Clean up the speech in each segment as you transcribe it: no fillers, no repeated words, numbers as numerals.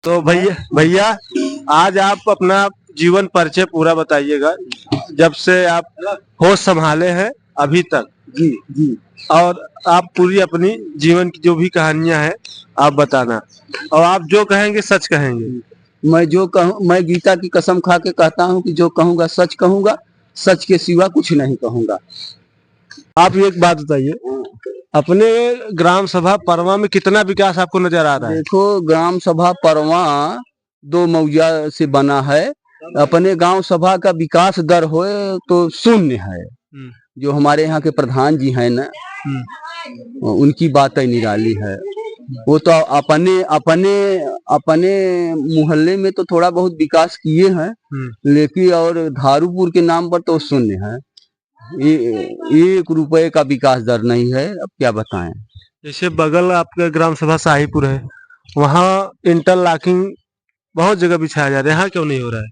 तो भैया भैया आज आप अपना जीवन परिचय पूरा बताइएगा, जब से आप होश संभाले हैं अभी तक। जी जी। और आप पूरी अपनी जीवन की जो भी कहानियां हैं आप बताना, और आप जो कहेंगे सच कहेंगे। मैं जो कहूँ, मैं गीता की कसम खा के कहता हूँ कि जो कहूँगा सच कहूँगा, सच के सिवा कुछ नहीं कहूँगा। आप एक बात बताइए, अपने ग्राम सभा परवा में कितना विकास आपको नजर आ रहा है? देखो, ग्राम सभा परवा 2 मौजा से बना है। अपने गांव सभा का विकास दर होए तो शून्य है। जो हमारे यहाँ के प्रधान जी हैं ना, उनकी बात ही निराली है। वो तो अपने अपने अपने मोहल्ले में तो थोड़ा बहुत विकास किए हैं, लेकिन और धारूपुर के नाम पर तो शून्य है। 1 रुपए का विकास दर नहीं है। अब क्या बताएं। जैसे बगल आपका ग्राम सभा शाहीपुर है, वहाँ इंटरलॉकिंग बहुत जगह बिछाया जा रहा है, यहाँ क्यों नहीं हो रहा है?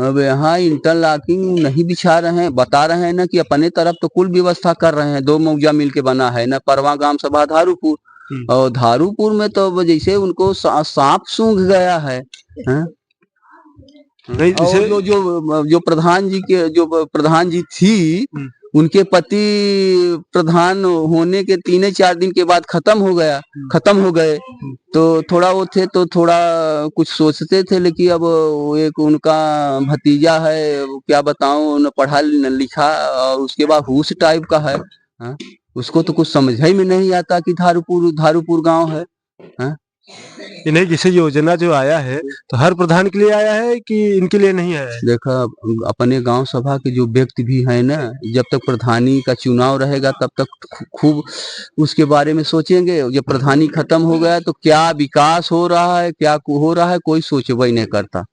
अब यहाँ इंटरलॉकिंग नहीं बिछा रहे हैं, बता रहे हैं ना कि अपने तरफ तो कुल व्यवस्था कर रहे हैं। 2 मौजा मिलके बना है ना, परवा ग्राम सभा धारूपुर, और धारूपुर में तो जैसे उनको सांप सूंघ गया है। नहीं, और जो प्रधान जी थी, उनके पति प्रधान होने के 3-4 दिन के बाद खत्म हो गए। तो थोड़ा वो थे तो थोड़ा कुछ सोचते थे, लेकिन अब एक उनका भतीजा है, क्या बताऊं, न पढ़ा न लिखा, और उसके बाद हुस टाइप का है। उसको तो कुछ समझ ही में नहीं आता कि धारूपुर गांव है। नहीं, जैसे योजना जो आया है तो हर प्रधान के लिए आया है कि इनके लिए नहीं आया है? देखा, अपने गांव सभा के जो व्यक्ति भी है ना, जब तक प्रधानी का चुनाव रहेगा तब तक खूब उसके बारे में सोचेंगे। जब प्रधानी खत्म हो गया तो क्या विकास हो रहा है, क्या हो रहा है, कोई सोचबा ही नहीं करता।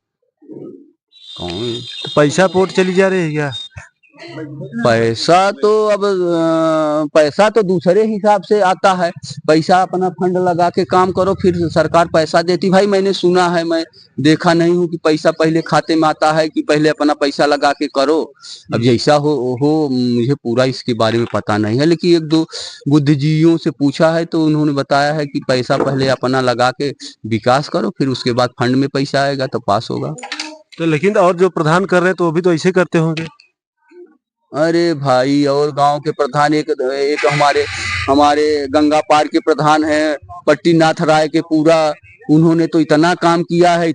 कौन तो पैसा पोट चली जा रही है क्या? पैसा तो दूसरे हिसाब से आता है। पैसा अपना फंड लगा के काम करो, फिर सरकार पैसा देती। भाई मैंने सुना है, मैं देखा नहीं हूँ कि पैसा पहले खाते में आता है कि पहले अपना पैसा लगा के करो। अब जैसा हो मुझे पूरा इसके बारे में पता नहीं है, लेकिन 1-2 बुद्धिजीवियों से पूछा है तो उन्होंने बताया है कि पैसा पहले अपना लगा के विकास करो, फिर उसके बाद फंड में पैसा आएगा तो पास होगा। तो लेकिन और जो प्रधान कर रहे हैं तो वो भी तो ऐसे करते होंगे। अरे भाई, और गांव के प्रधान एक हमारे गंगा पार के प्रधान है, पट्टीनाथ राय के पूरा। उन्होंने तो इतना काम किया है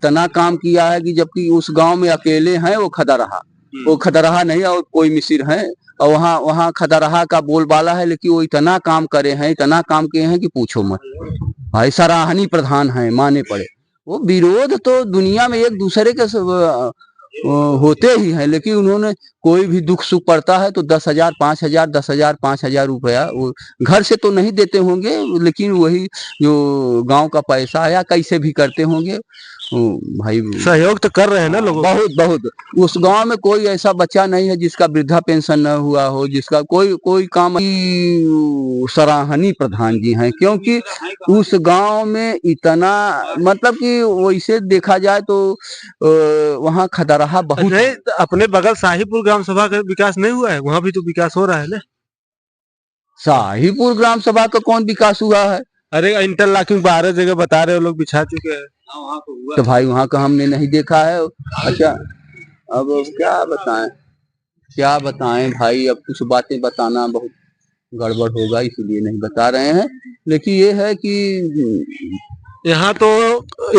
कि जबकि उस गांव में अकेले हैं वो खदरहा नहीं, और कोई मिसिर है, और वहाँ खदरहा का बोलबाला है, लेकिन वो इतना काम किए हैं कि पूछो मत। भाई सराहनीय प्रधान है, माने पड़े। वो विरोध तो दुनिया में एक दूसरे के होते ही हैं, लेकिन उन्होंने कोई भी दुख सुख पड़ता है तो 10,000 5,000 10,000 5,000 रुपया वो घर से तो नहीं देते होंगे, लेकिन वही जो गांव का पैसा आया कैसे भी करते होंगे। भाई सहयोग तो कर रहे हैं ना लोगों। बहुत उस गांव में कोई ऐसा बच्चा नहीं है जिसका वृद्धा पेंशन न हुआ हो, जिसका कोई काम। सराहनीय प्रधान जी हैं, क्योंकि उस गांव में इतना, मतलब कि वैसे देखा जाए तो वहाँ खदरहा बहुत। नहीं, अपने बगल शाहीपुर ग्राम सभा का विकास नहीं हुआ है? वहाँ भी तो विकास हो रहा है ना। शाहीपुर ग्राम सभा का कौन विकास हुआ है? अरे इंटरलॉकिंग 12 जगह बता रहे हो, लोग बिछा चुके हैं। तो भाई वहाँ का हमने नहीं देखा है। अच्छा, अब क्या बताएं भाई, अब कुछ बातें बताना बहुत गड़बड़ होगा, इसलिए नहीं बता रहे हैं। लेकिन ये है कि यहाँ तो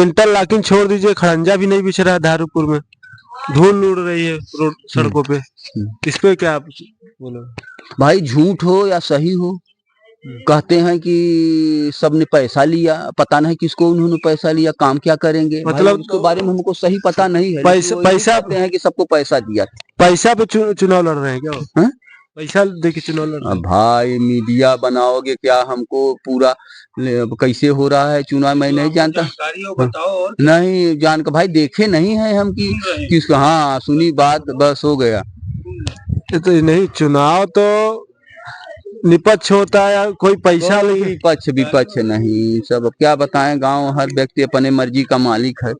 इंटरलॉकिंग छोड़ दीजिए, खड़ंजा भी नहीं बिछ रहा है धारूपुर में, धूल उड़ रही है रोड सड़कों पे। इस पे क्या आप बोलो? भाई झूठ हो या सही हो, कहते हैं कि सबने पैसा लिया, पता नहीं किसको उन्होंने पैसा लिया, काम क्या करेंगे, मतलब उसके बारे में हमको सही पता नहीं है। पैसा हैं कि सबको पैसा दिया, पैसा पे चुनाव लड़ रहे हैं क्या? पैसा देके चुनाव लड़ रहे हैं। भाई मीडिया बनाओगे क्या हमको पूरा, कैसे हो रहा है चुनाव मैं नहीं जानता। नहीं जान का भाई, देखे नहीं है हम कि किसका। हाँ सुनी बात, बस हो गया। तो नहीं, चुनाव तो निपक्ष होता है या कोई पैसा नहीं, पक्ष विपक्ष नहीं, सब क्या बताएं। गांव हर व्यक्ति अपने मर्जी का मालिक है।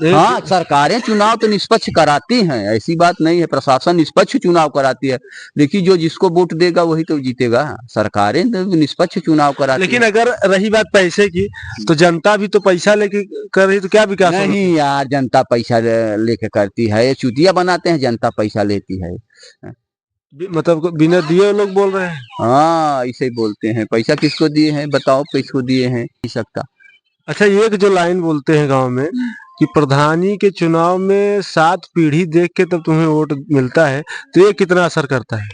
हाँ, सरकारें चुनाव तो निष्पक्ष कराती हैं, ऐसी बात नहीं है, प्रशासन निष्पक्ष चुनाव कराती है, लेकिन जो जिसको वोट देगा वही तो जीतेगा। सरकारें तो निष्पक्ष चुनाव कराती लेकिन है। अगर रही बात पैसे की, तो जनता भी तो पैसा लेके कर रही, तो क्या विकास होगा? नहीं यार, जनता पैसा लेके करती है, ये चुतिया बनाते हैं, जनता पैसा लेती है। मतलब बिना दिए लोग बोल रहे हैं। हाँ, ऐसे ही बोलते हैं। पैसा किसको दिए हैं बताओ, किसको दिए हैं, नहीं सकता। अच्छा, ये एक जो लाइन बोलते हैं गांव में कि प्रधानी के चुनाव में 7 पीढ़ी देख के तब तुम्हें वोट मिलता है, तो ये कितना असर करता है?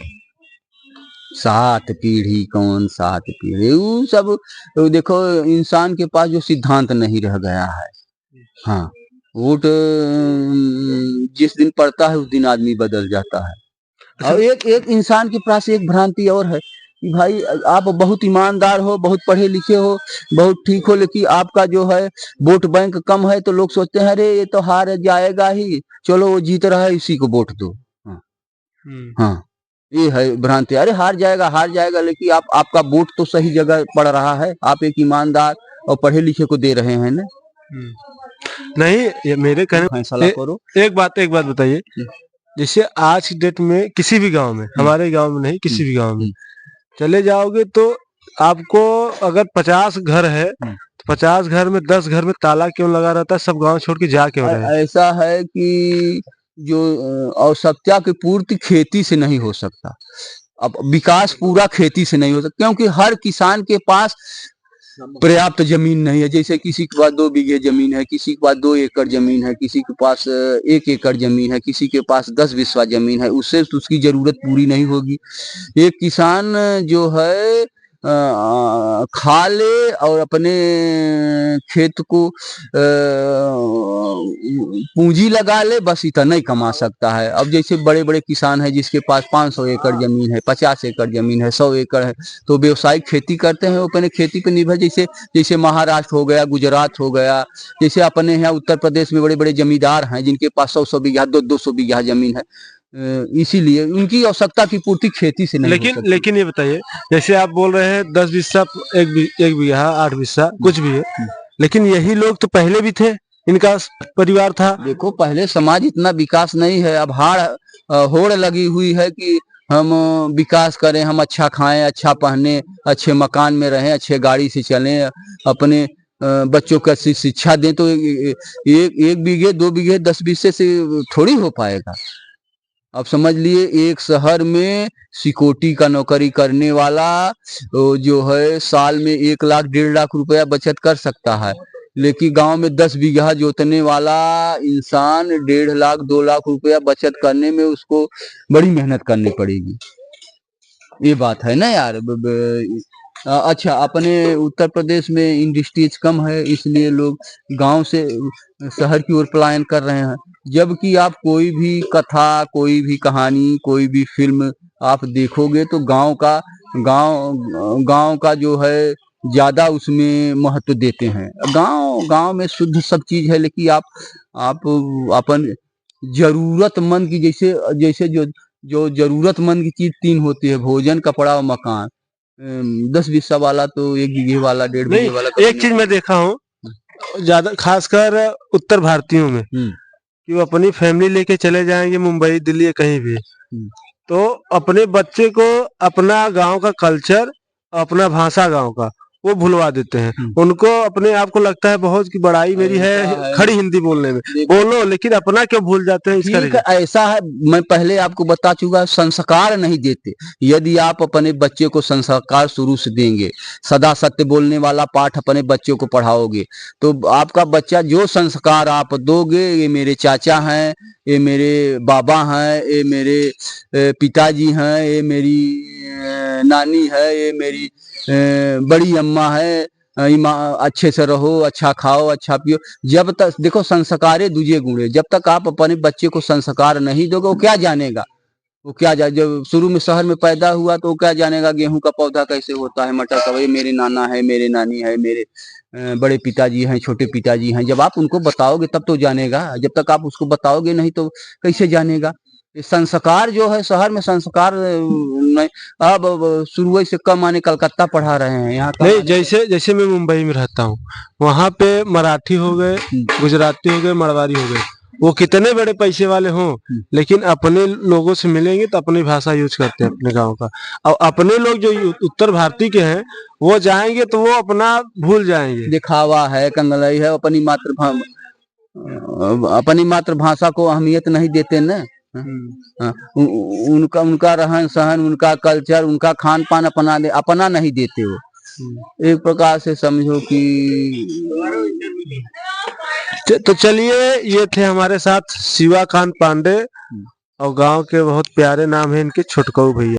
7 पीढ़ी कौन 7 पीढ़ी, वो सब देखो, इंसान के पास जो सिद्धांत नहीं रह गया है। हाँ, वोट जिस दिन पड़ता है उस दिन आदमी बदल जाता है। और एक एक इंसान के पास एक भ्रांति और है कि भाई आप बहुत ईमानदार हो, बहुत पढ़े लिखे हो, बहुत ठीक हो, लेकिन आपका जो है वोट बैंक कम है, तो लोग सोचते हैं अरे ये तो हार जाएगा ही, चलो वो जीत रहा है इसी को वोट दो। हाँ, हाँ, ये है भ्रांति। अरे हार जाएगा, लेकिन आपका वोट तो सही जगह पड़ रहा है, आप एक ईमानदार और पढ़े लिखे को दे रहे हैं ना। नहीं, ये मेरे कहने फैसला करो। एक बात बताइए, जैसे आज की डेट में किसी भी गांव में, हमारे गांव में नहीं, किसी भी गांव में चले जाओगे तो आपको अगर 50 घर है तो 50 घर में 10 घर में ताला क्यों लगा रहता है? सब गांव छोड़ के जा क्यों रहे हैं? ऐसा है कि जो आवश्यकता की पूर्ति खेती से नहीं हो सकता। अब विकास पूरा खेती से नहीं हो सकता, क्योंकि हर किसान के पास पर्याप्त जमीन नहीं है। जैसे किसी के पास 2 बीघे जमीन है, किसी के पास 2 एकड़ जमीन है, किसी के पास 1 एकड़ जमीन है, किसी के पास 10 बिस्वा जमीन है, उससे तो उसकी जरूरत पूरी नहीं होगी। एक किसान जो है खा ले और अपने खेत को पूंजी लगा ले, बस इतना ही कमा सकता है। अब जैसे बड़े बड़े किसान है जिसके पास 500 एकड़ जमीन है, 50 एकड़ जमीन है, 100 एकड़ है, तो व्यवसायिक खेती करते हैं, वो अपने खेती पर निर्भर। जैसे जैसे महाराष्ट्र हो गया, गुजरात हो गया, जैसे अपने यहाँ उत्तर प्रदेश में बड़े बड़े जमींदार हैं जिनके पास 100-100 बीघा, 200 बीघा जमीन है, इसीलिए उनकी आवश्यकता की पूर्ति खेती से नहीं हो सकती। लेकिन ये बताइए, जैसे आप बोल रहे हैं 10 बिस्सा, एक बीघा, 8 बिस्सा, कुछ भी है, लेकिन यही लोग तो पहले भी थे, इनका परिवार था। देखो, पहले समाज इतना विकास नहीं है, अब होड़ लगी हुई है कि हम विकास करें, हम अच्छा खाएं, अच्छा पहने, अच्छे मकान में रहें, अच्छे गाड़ी से चलें, अपने बच्चों को अच्छी शिक्षा दें, तो एक बीघे 2 बीघे 10 बीघे से थोड़ी हो पाएगा। अब समझ लिए, एक शहर में सिक्योरिटी का नौकरी करने वाला जो है साल में 1 लाख 1.5 लाख रुपया बचत कर सकता है, लेकिन गांव में 10 बीघा जोतने वाला इंसान 1.5 लाख 2 लाख रुपया बचत करने में उसको बड़ी मेहनत करनी पड़ेगी। ये बात है ना यार। अच्छा, अपने उत्तर प्रदेश में इंडस्ट्रीज कम है, इसलिए लोग गांव से शहर की ओर पलायन कर रहे हैं। जबकि आप कोई भी कथा, कोई भी कहानी, कोई भी फिल्म आप देखोगे तो गांव का जो है ज्यादा उसमें महत्व देते हैं। गांव में शुद्ध सब चीज है, लेकिन आप अपन जरूरतमंद की, जैसे जो जरूरतमंद की चीज 3 होती है, भोजन, कपड़ा और मकान। 10 बिस्सा वाला तो 1 बीघे वाला, 1.5 बीघे वाला। एक चीज मैं देखा हूँ ज्यादा, खासकर उत्तर भारतीयों में, कि वो अपनी फैमिली लेके चले जाएंगे मुंबई, दिल्ली, कहीं भी, तो अपने बच्चे को अपना गांव का कल्चर, अपना भाषा गांव का, वो भुलवा देते हैं। उनको अपने आप को लगता है बहुत की बड़ाई मेरी है खड़ी हिंदी बोलने में, बोलो, लेकिन अपना क्यों भूल जाते हैं? इसका ऐसा है, मैं पहले आपको बता चुका, संस्कार नहीं देते। यदि आप अपने बच्चे को संस्कार शुरू से देंगे, सदा सत्य बोलने वाला पाठ अपने बच्चों को पढ़ाओगे, तो आपका बच्चा जो संस्कार आप दोगे, ये मेरे चाचा हैं, ये मेरे बाबा हैं, ये मेरे पिताजी हैं, ये मेरी नानी है, ये मेरी बड़ी अम्मा है, अच्छे से रहो, अच्छा खाओ, अच्छा पियो। जब तक देखो, संस्कारे दूजे गुणे, जब तक आप अपने बच्चे को संस्कार नहीं दोगे, वो क्या जानेगा? जब शुरू में शहर में पैदा हुआ तो वो क्या जानेगा गेहूं का पौधा कैसे होता है, मटर का? ये मेरे नाना है, मेरे नानी है, मेरे बड़े पिताजी हैं, छोटे पिताजी हैं। जब आप उनको बताओगे तब तो जानेगा, जब तक आप उसको बताओगे नहीं तो कैसे जानेगा? ये संस्कार जो है शहर में संस्कार नहीं। अब शुरू से कम माने कलकत्ता पढ़ा रहे हैं, यहाँ नहीं, जैसे जैसे मैं मुंबई में रहता हूँ, वहाँ पे मराठी हो गए, गुजराती हो गए, मरवारी हो गए, वो कितने बड़े पैसे वाले हों, लेकिन अपने लोगों से मिलेंगे तो अपनी भाषा यूज करते हैं अपने गांव का। और अपने लोग जो उत्तर भारतीय के हैं, वो जाएंगे तो वो अपना भूल जाएंगे। दिखावा है, कंगलई है, अपनी मातृभाषा को अहमियत नहीं देते न। उनका उनका रहन सहन, उनका कल्चर, उनका खान पान अपना नहीं देते वो। एक प्रकार से समझो कि तो चलिए, ये थे हमारे साथ शिवाकांत पांडे, और गांव के बहुत प्यारे नाम है इनके, छुटकू भैया।